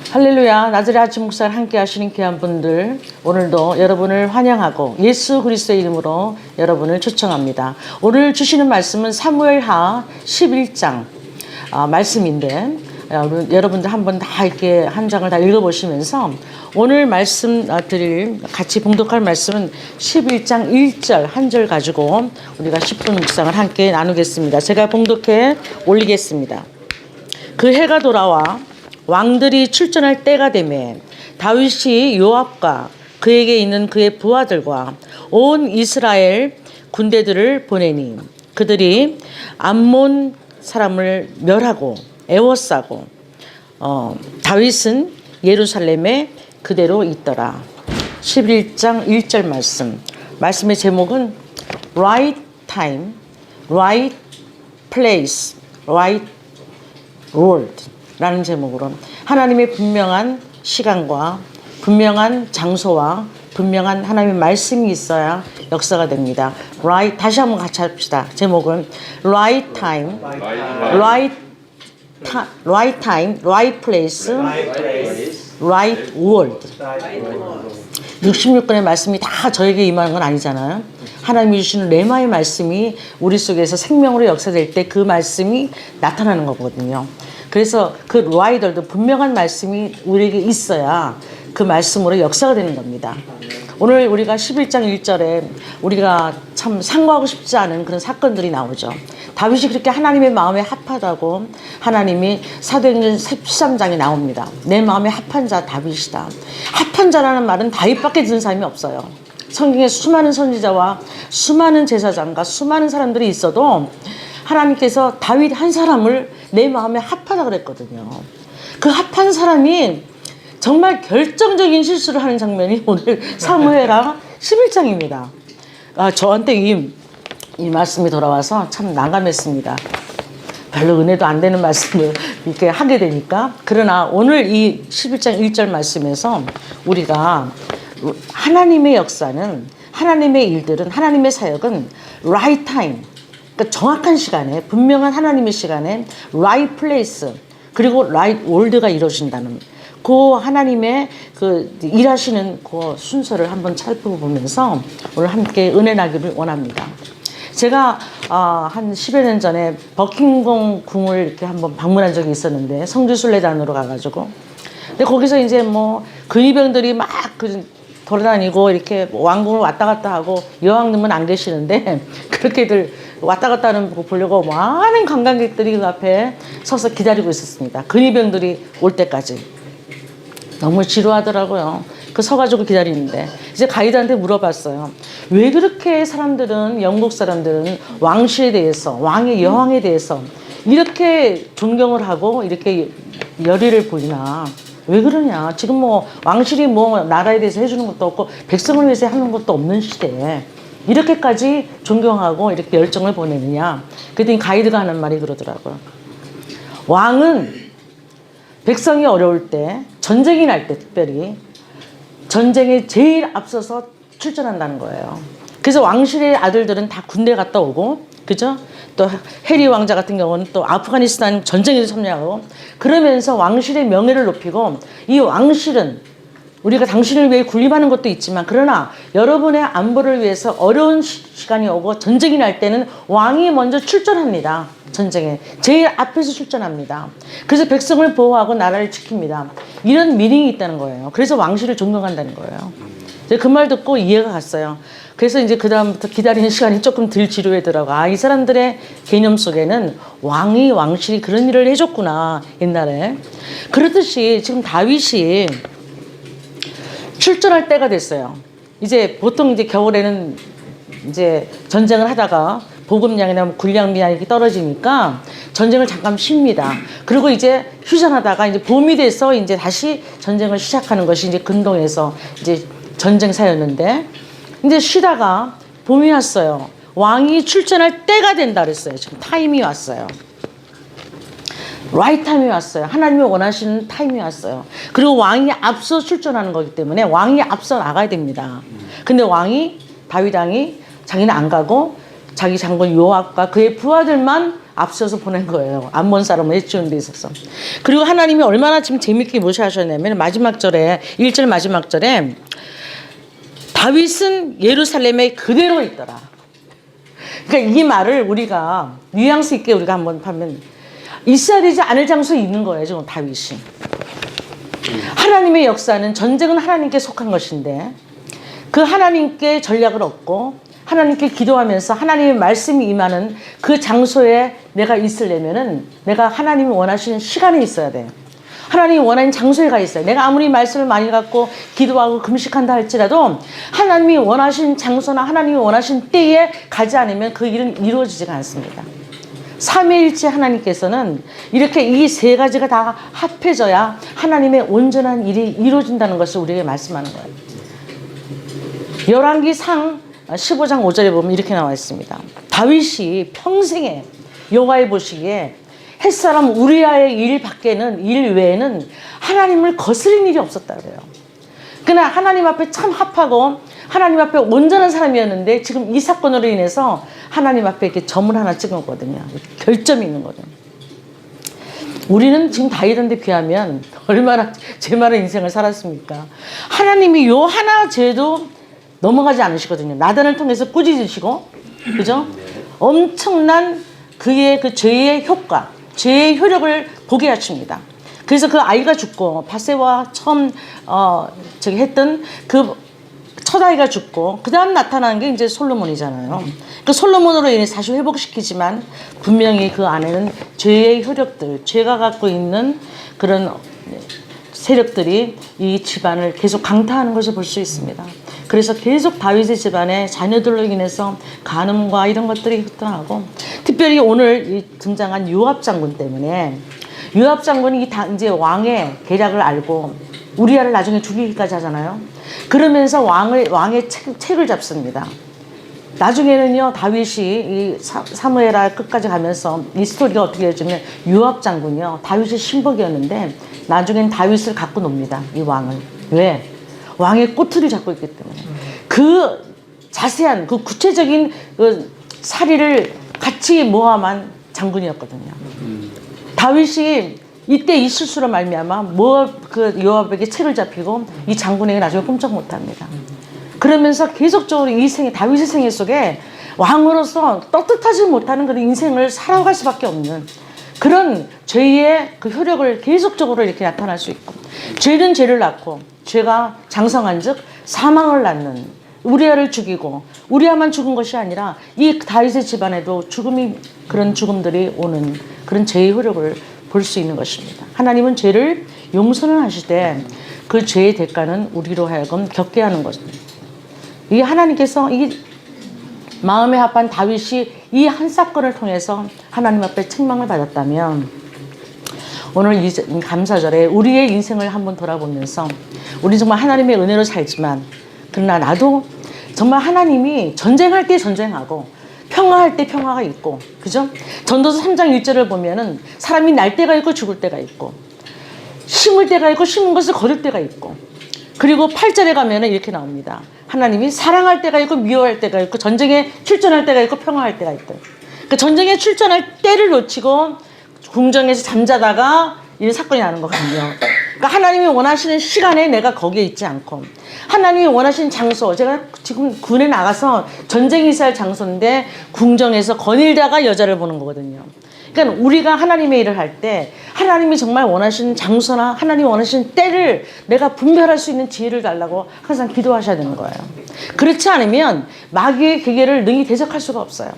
할렐루야. 나들의 아침 묵사를 함께 하시는 귀한 분들, 오늘도 여러분을 환영하고 예수 그리스도의 이름으로 여러분을 초청합니다. 오늘 주시는 말씀은 사무엘하 11장 말씀인데, 여러분들 한번 다 이렇게 한 장을 다 읽어보시면서 오늘 말씀 드릴 같이 봉독할 말씀은 11장 1절 한 절 가지고 우리가 10분 묵상을 함께 나누겠습니다. 제가 봉독해 올리겠습니다. 그 해가 돌아와 왕들이 출전할 때가 되매 다윗이 요압과 그에게 있는 그의 부하들과 온 이스라엘 군대들을 보내니 그들이 암몬 사람을 멸하고 애워싸고 다윗은 예루살렘에 그대로 있더라. 11장 1절 말씀의 제목은 Right Time, Right Place, Right World 라는 제목으로 하나님의 분명한 시간과 분명한 장소와 분명한 하나님의 말씀이 있어야 역사가 됩니다. Right, 다시 한번 같이 합시다. 제목은 Right Time, Right Time, Right Place, Right World. 66권의 말씀이 다 저에게 임하는 건 아니잖아요. 하나님이 주시는 레마의 말씀이 우리 속에서 생명으로 역사될 때 그 말씀이 나타나는 거거든요. 그래서 그 라이들도 분명한 말씀이 우리에게 있어야 그 말씀으로 역사가 되는 겁니다. 오늘 우리가 11장 1절에 우리가 참 상고하고 싶지 않은 그런 사건들이 나오죠. 다윗이 그렇게 하나님의 마음에 합하다고 하나님이 사도행전 13장에 나옵니다. 내 마음에 합한 자 다윗이다. 합한 자라는 말은 다윗밖에 듣는 사람이 없어요. 성경에 수많은 선지자와 수많은 제사장과 수많은 사람들이 있어도 하나님께서 다윗 한 사람을 내 마음에 합하다 그랬거든요. 그 합한 사람이 정말 결정적인 실수를 하는 장면이 오늘 사무엘하 11장입니다. 저한테 이 말씀이 돌아와서 참 난감했습니다. 별로 은혜도 안 되는 말씀을 이렇게 하게 되니까. 그러나 오늘 이 11장 1절 말씀에서 우리가 하나님의 역사는, 하나님의 일들은, 하나님의 사역은 right time, 그러니까 정확한 시간에, 분명한 하나님의 시간에 right place 그리고 right world가 이루어진다는 그 하나님의 그 일하시는 그 순서를 한번 살펴보면서 오늘 함께 은혜 나기를 원합니다. 제가 한 10여 년 전에 버킹엄 궁을 이렇게 한번 방문한 적이 있었는데, 성지순례단으로 가가지고. 근데 거기서 이제 뭐 근위병들이 막 돌아다니고 이렇게 왕궁을 왔다 갔다 하고 여왕님은 안 계시는데 그렇게들 왔다 갔다 하는 거 보려고 많은 관광객들이 그 앞에 서서 기다리고 있었습니다. 근위병들이 올 때까지. 너무 지루하더라고요. 그 서가지고 기다리는데 이제 가이드한테 물어봤어요. 왜 그렇게 사람들은, 영국 사람들은 왕실에 대해서, 왕의 여왕에 대해서 이렇게 존경을 하고 이렇게 열의를 보이나? 왜 그러냐? 지금 뭐 왕실이 뭐 나라에 대해서 해주는 것도 없고 백성을 위해서 하는 것도 없는 시대에 이렇게까지 존경하고 이렇게 열정을 보내느냐? 그랬더니 가이드가 하는 말이 그러더라고요. 왕은 백성이 어려울 때, 전쟁이 날 때 특별히 전쟁에 제일 앞서서 출전한다는 거예요. 그래서 왕실의 아들들은 다 군대 갔다 오고, 그죠? 또 해리 왕자 같은 경우는 또 아프가니스탄 전쟁에도 참여하고, 그러면서 왕실의 명예를 높이고, 이 왕실은 우리가 당신을 위해 군림하는 것도 있지만, 그러나 여러분의 안보를 위해서 어려운 시간이 오고 전쟁이 날 때는 왕이 먼저 출전합니다. 전쟁에 제일 앞에서 출전합니다. 그래서 백성을 보호하고 나라를 지킵니다. 이런 미닝이 있다는 거예요. 그래서 왕실을 존경한다는 거예요. 그 말 듣고 이해가 갔어요. 그래서 이제 그 다음부터 기다리는 시간이 조금 덜 지루하더라고. 이 사람들의 개념 속에는 왕실이 그런 일을 해줬구나, 옛날에. 그렇듯이 지금 다윗이 출전할 때가 됐어요. 이제 보통 이제 겨울에는 이제 전쟁을 하다가 보급량이나 군량이 떨어지니까 전쟁을 잠깐 쉽니다. 그리고 이제 휴전하다가 이제 봄이 돼서 이제 다시 전쟁을 시작하는 것이 이제 근동에서 이제 전쟁사였는데, 이제 쉬다가 봄이 왔어요. 왕이 출전할 때가 된다 그랬어요. 지금 타임이 왔어요. 라이트 타임이 왔어요. 하나님이 원하시는 타임이 왔어요. 그리고 왕이 앞서 출전하는 거기 때문에 왕이 앞서 나가야 됩니다. 근데 다윗 왕이 자기는 안 가고 자기 장군 요압과 그의 부하들만 앞서서 보낸 거예요. 암몬 사람을 해치우는 데 있어서. 그리고 하나님이 얼마나 지금 재밌게 모셔하셨냐면 마지막 절에 1절 마지막 절에 다윗은 예루살렘에 그대로 있더라. 그러니까 이 말을 우리가 뉘앙스 있게 우리가 한번 하면 있어야 되지 않을 장소에 있는 거예요. 지금 다윗이. 하나님의 역사는 전쟁은 하나님께 속한 것인데 그 하나님께 전략을 얻고 하나님께 기도하면서 하나님의 말씀이 임하는 그 장소에 내가 있으려면은 내가 하나님이 원하시는 시간에 있어야 돼요. 하나님이 원하는 장소에 가 있어요. 내가 아무리 말씀을 많이 갖고 기도하고 금식한다 할지라도 하나님이 원하신 장소나 하나님이 원하신 때에 가지 않으면 그 일은 이루어지지가 않습니다. 삼위일체 하나님께서는 이렇게 이 세 가지가 다 합해져야 하나님의 온전한 일이 이루어진다는 것을 우리에게 말씀하는 거예요. 열왕기상 15장 5절에 보면 이렇게 나와 있습니다. 다윗이 평생에 여호와의 보시기에 햇사람 우리아의 일 밖에는 일 외에는 하나님을 거스린 일이 없었다 그래요. 그러나 하나님 앞에 참 합하고 하나님 앞에 온전한 사람이었는데 지금 이 사건으로 인해서 하나님 앞에 이렇게 점을 하나 찍은 거거든요. 결점이 있는 거죠. 우리는 지금 다윗한테 비하면 얼마나 죄 많은 인생을 살았습니까? 하나님이 요 하나 죄도 넘어가지 않으시거든요. 나단을 통해서 꾸짖으시고, 그죠? 엄청난 그의 그 죄의 효과, 죄의 효력을 보게 하십니다. 그래서 그 아이가 죽고, 바세와 처음, 했던 그 첫 아이가 죽고, 그 다음 나타나는 게 이제 솔로몬이잖아요. 그 솔로몬으로 인해 다시 회복시키지만, 분명히 그 안에는 죄의 효력들, 죄가 갖고 있는 그런 세력들이 이 집안을 계속 강타하는 것을 볼 수 있습니다. 그래서 계속 다윗의 집안의 자녀들로 인해서 간음과 이런 것들이 흩어나고, 특별히 오늘 등장한 요압 장군 때문에 요압 장군이 이제 왕의 계략을 알고 우리아를 나중에 죽이기까지 하잖아요. 그러면서 왕의 책을 잡습니다. 나중에는요 다윗이 이 사무엘하 끝까지 가면서 이 스토리가 어떻게 되어지면 요압 장군이요 다윗의 신복이었는데 나중엔 다윗을 갖고 놉니다. 이 왕을. 왜? 왕의 꼬투리를 잡고 있기 때문에. 그 자세한 그 구체적인 그 사리를 같이 모함한 장군이었거든요. 다윗이 이때 이 실수로 말미암아 그 요압에게 책을 잡히고 이 장군에게 나중에 꼼짝 못합니다. 그러면서 계속적으로 다윗의 생애 속에 왕으로서 떳떳하지 못하는 그런 인생을 살아갈 수밖에 없는 그런 죄의 그 효력을 계속적으로 이렇게 나타날 수 있고, 죄는 죄를 낳고 죄가 장성한 즉 사망을 낳는, 우리아를 죽이고 우리아만 죽은 것이 아니라 이 다윗의 집안에도 그런 죽음들이 오는 그런 죄의 효력을 볼 수 있는 것입니다. 하나님은 죄를 용서는 하시되 그 죄의 대가는 우리로 하여금 겪게 하는 것입니다. 이 하나님께서 이 마음에 합한 다윗이 이 한 사건을 통해서 하나님 앞에 책망을 받았다면, 오늘 이 감사절에 우리의 인생을 한번 돌아보면서 우리 정말 하나님의 은혜로 살지만, 그러나 나도 정말 하나님이 전쟁할 때 전쟁하고 평화할 때 평화가 있고, 그죠? 전도서 3장 1절을 보면은 사람이 날 때가 있고 죽을 때가 있고, 심을 때가 있고 심은 것을 거둘 때가 있고, 그리고 8절에 가면은 이렇게 나옵니다. 하나님이 사랑할 때가 있고 미워할 때가 있고, 전쟁에 출전할 때가 있고 평화할 때가 있다. 그러니까 전쟁에 출전할 때를 놓치고 궁정에서 잠자다가 이런 사건이 나는 거거든요. 그러니까 하나님이 원하시는 시간에 내가 거기에 있지 않고, 하나님이 원하시는 장소, 제가 지금 군에 나가서 전쟁이 있어야 할 장소인데 궁정에서 거닐다가 여자를 보는 거거든요. 그러니까 우리가 하나님의 일을 할 때 하나님이 정말 원하시는 장소나 하나님이 원하시는 때를 내가 분별할 수 있는 지혜를 달라고 항상 기도하셔야 되는 거예요. 그렇지 않으면 마귀의 계계를 능히 대적할 수가 없어요.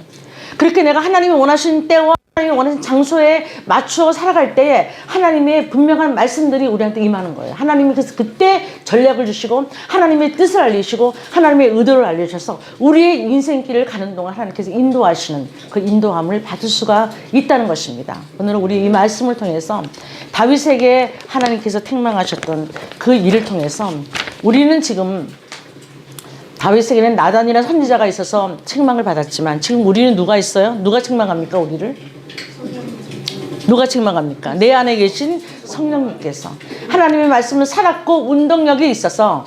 그렇게 내가 하나님이 원하시는 때와 하나님이 원하시는 장소에 맞추어 살아갈 때에 하나님의 분명한 말씀들이 우리한테 임하는 거예요. 하나님이 그래서 그때 전략을 주시고 하나님의 뜻을 알리시고 하나님의 의도를 알려주셔서 우리의 인생길을 가는 동안 하나님께서 인도하시는 그 인도함을 받을 수가 있다는 것입니다. 오늘은 우리 이 말씀을 통해서 다윗에게 하나님께서 택망하셨던 그 일을 통해서 우리는 지금 다윗에게는 나단이라는 선지자가 있어서 책망을 받았지만 지금 우리는 누가 있어요? 누가 책망합니까 우리를? 누가 책망합니까? 내 안에 계신 성령님께서 하나님의 말씀을 살았고 운동력이 있어서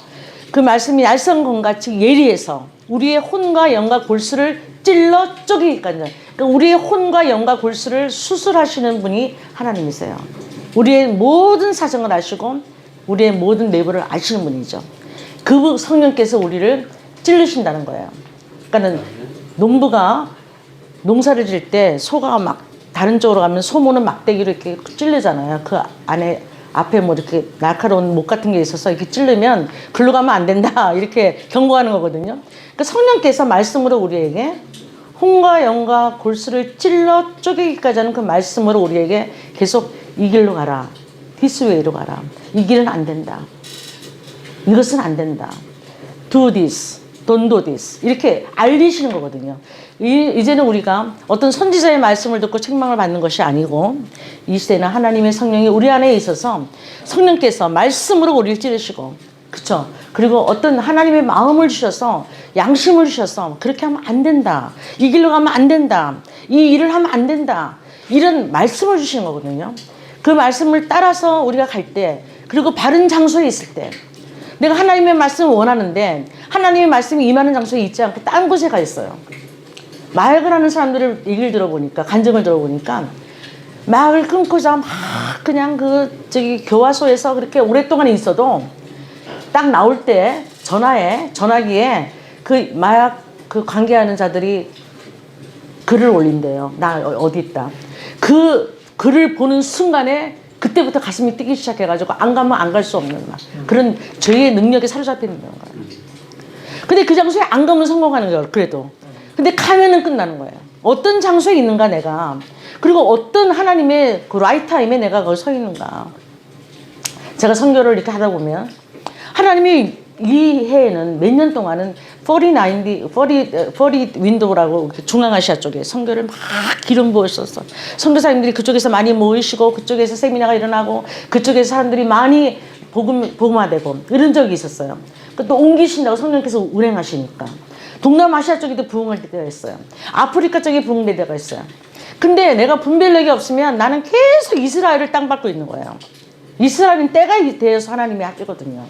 그 말씀이 날성검같이 예리해서 우리의 혼과 영과 골수를 찔러 쪼개기까지. 그러니까 우리의 혼과 영과 골수를 수술하시는 분이 하나님이세요. 우리의 모든 사정을 아시고 우리의 모든 내부를 아시는 분이죠. 그 성령께서 우리를 찔르신다는 거예요. 그러니까는 농부가 농사를 질 때 소가 막 다른 쪽으로 가면 소모는 막대기로 이렇게 찔르잖아요. 그 안에 앞에 뭐 이렇게 날카로운 목 같은 게 있어서 이렇게 찌르면 글로 가면 안 된다 이렇게 경고하는 거거든요. 그러니까 성령께서 말씀으로 우리에게 혼과 영과 골수를 찔러 쪼개기까지 하는 그 말씀으로 우리에게 계속 이 길로 가라, this way로 가라, 이 길은 안 된다, 이것은 안 된다, do this, don't do this 이렇게 알리시는 거거든요. 이제는 우리가 어떤 선지자의 말씀을 듣고 책망을 받는 것이 아니고 이 시대는 하나님의 성령이 우리 안에 있어서 성령께서 말씀으로 우리를 찌르시고, 그렇죠? 그리고 어떤 하나님의 마음을 주셔서 양심을 주셔서 그렇게 하면 안 된다, 이 길로 가면 안 된다, 이 일을 하면 안 된다, 이런 말씀을 주시는 거거든요. 그 말씀을 따라서 우리가 갈 때, 그리고 바른 장소에 있을 때, 내가 하나님의 말씀을 원하는데 하나님의 말씀이 임하는 장소에 있지 않고 다른 곳에 가 있어요. 마약을 하는 사람들을 얘기를 들어보니까, 간증을 들어보니까 마약을 끊고자 막 그냥 교화소에서 그렇게 오랫동안 있어도 딱 나올 때 전화기에 그 마약 그 관계하는 자들이 글을 올린대요. 나 어디 있다. 그 글을 보는 순간에 그때부터 가슴이 뛰기 시작해가지고 안 가면 안 갈 수 없는 막 그런 죄의 능력에 사로잡혀 있는 거예요. 근데 그 장소에 안 가면 성공하는 거예요. 그래도. 근데 가면은 끝나는 거예요. 어떤 장소에 있는가 내가, 그리고 어떤 하나님의 그 라이트 타임에 내가 거기 서 있는가. 제가 선교를 이렇게 하다 보면 하나님이 이 해에는 몇 년 동안은 40 윈도우라고 중앙아시아 쪽에 선교를 막 기름 부으셨어. 선교사님들이 그쪽에서 많이 모이시고 그쪽에서 세미나가 일어나고 그쪽에서 사람들이 많이 복음화되고 이런 적이 있었어요. 또 옮기신다고 성령께서 운행하시니까 동남아시아 쪽에도 부흥할 때가 있어요. 아프리카 쪽에 부흥될 때가 있어요. 근데 내가 분별력이 없으면 나는 계속 이스라엘을 땅 밟고 있는 거예요. 이스라엘은 때가 되어서 하나님이 하시거든요.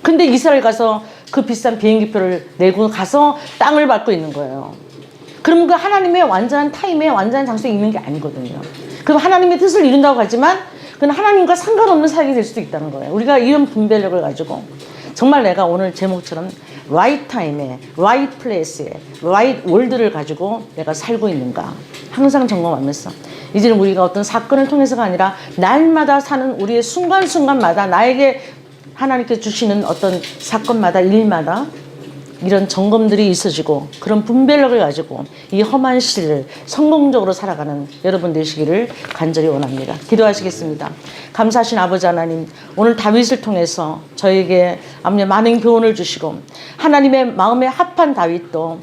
근데 이스라엘 가서 그 비싼 비행기표를 내고 가서 땅을 밟고 있는 거예요. 그럼 그 하나님의 완전한 타임에 완전한 장소에 있는 게 아니거든요. 그럼 하나님의 뜻을 이룬다고 하지만 그건 하나님과 상관없는 사역이 될 수도 있다는 거예요. 우리가 이런 분별력을 가지고 정말 내가 오늘 제목처럼 right time에, right place에, right world를 가지고 내가 살고 있는가 항상 점검하면서 이제는 우리가 어떤 사건을 통해서가 아니라 날마다 사는 우리의 순간순간마다 나에게 하나님께 주시는 어떤 사건마다 일마다 이런 점검들이 있어지고 그런 분별력을 가지고 이 험한 시대를 성공적으로 살아가는 여러분 되시기를 간절히 원합니다. 기도하시겠습니다. 감사하신 아버지 하나님, 오늘 다윗을 통해서 저에게 아버지 많은 교훈을 주시고 하나님의 마음에 합한 다윗도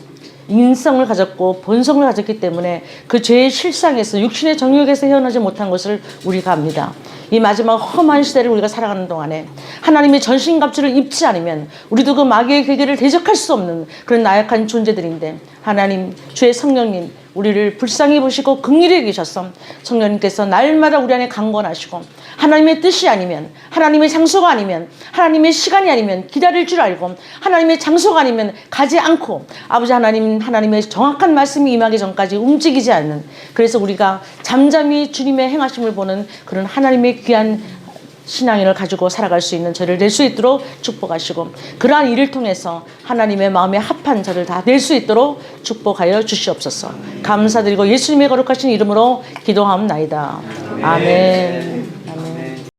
인성을 가졌고 본성을 가졌기 때문에 그 죄의 실상에서 육신의 정욕에서 헤어나지 못한 것을 우리가 압니다. 이 마지막 험한 시대를 우리가 살아가는 동안에 하나님의 전신갑주를 입지 않으면 우리도 그 마귀의 괴계를 대적할 수 없는 그런 나약한 존재들인데, 하나님 주의 성령님 우리를 불쌍히 보시고 긍휼히 여기셔서 성령님께서 날마다 우리 안에 강권하시고 하나님의 뜻이 아니면, 하나님의 장소가 아니면, 하나님의 시간이 아니면 기다릴 줄 알고 하나님의 장소가 아니면 가지 않고 아버지 하나님, 하나님의 정확한 말씀이 임하기 전까지 움직이지 않는, 그래서 우리가 잠잠히 주님의 행하심을 보는 그런 하나님의 귀한 신앙인을 가지고 살아갈 수 있는 저를 낼 수 있도록 축복하시고 그러한 일을 통해서 하나님의 마음에 합한 저를 다 낼 수 있도록 축복하여 주시옵소서. 감사드리고 예수님의 거룩하신 이름으로 기도하옵나이다. 아멘.